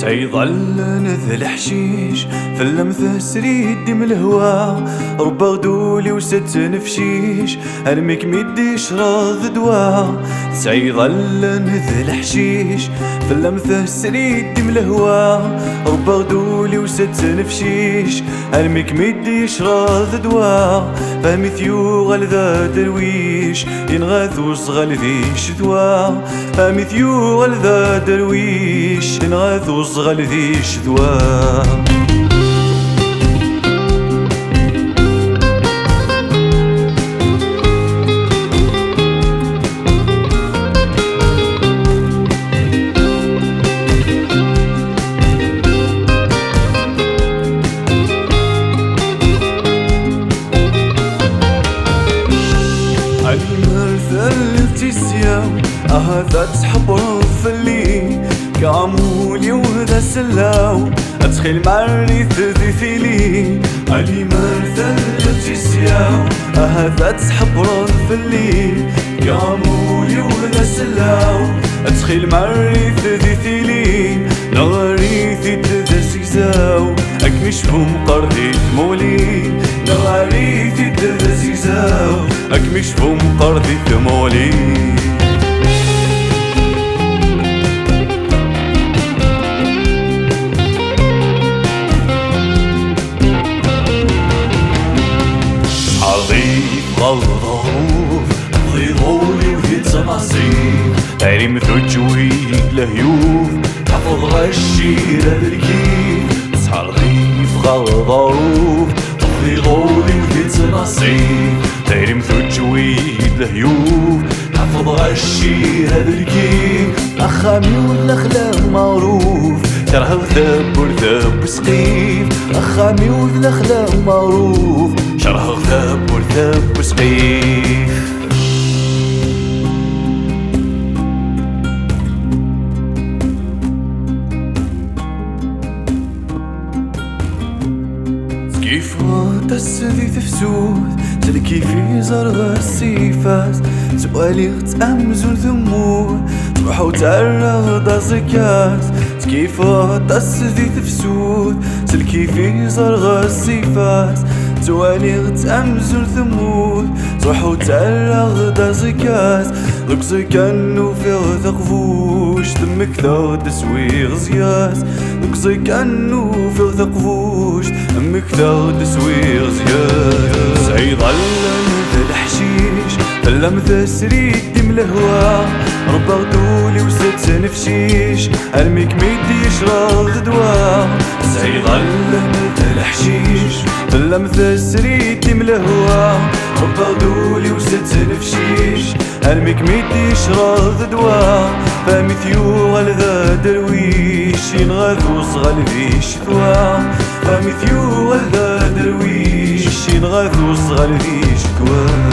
سيظل نذل حشيش في اللمث سريد من الهوا، ربا غدولي وست نفشيش ارميك ميدي شراض دوا. سيظل نذل حشيش في اللمث سريد من الهوا، ربا غدولي وست نفشيش ارميك ميدي شراض دوا. فهمي ثيو غال ذا درويش ينغاثو صغال ذي شذوا. فهمي ثيو غال ذا درويش ينغاثو صغال ذي شذوا. هذا تسحب رفلي كعمولي وهذا سلاو اتخيل مع الريث ذي ثيلي علي مرثل تسياو. هذا تسحب رفلي كعمولي وهذا سلاو اتخيل مع الريث ذي ثيلي نغريثي تذا زيزاو اكمش بوم قرضي ثمولي. نغريثي تذا زيزاو اكمش بوم قرضي ثمولي. الظروف ضيضولي وذي تماصيف تعريم ثجويد لهيوف حفظ غشيرة بالكيف. صحى رغيف غالظروف ضيضولي وذي تماصيف تعريم ثجويد لهيوف حفظ غشيرة بالكيف. أخامي والأخلاق معروف ترهب ثب ورثب وسقيف. أخامي والأخلاق معروف شرح غثاب ورثاب وسقيف. كيف تسذي تفسود سلكي في زرغ السيفات سؤالي غتأمزون ثمود صبح وتعرى غدا زكات. كيف تسذي تفسود سلكي في زرغ السيفات توالي غتأمزون ثمود صبح وتعرى غدا زكات. ذوك زكانو في غدا قفوش دمك ثا تسوي غزيات. ذوك زكانو في غدا قفوش دمك ثا تسوي غزيات. سيظل مثل حشيش فاللمث سريد من الهوا، ربا غدولي وست نفشيش ارميك ميدي شراض دوا. سيظل مثل حشيش فاللمث سريد من الهوا، ربا غدولي وست نفشيش ارميك ميدي شراض دوا. فهمي ثيو غال ذا درويش ينغاثو صغال ذي شذوا. فهمي ثيو غال ذا درويش ينغاثو صغال ذي شذوا.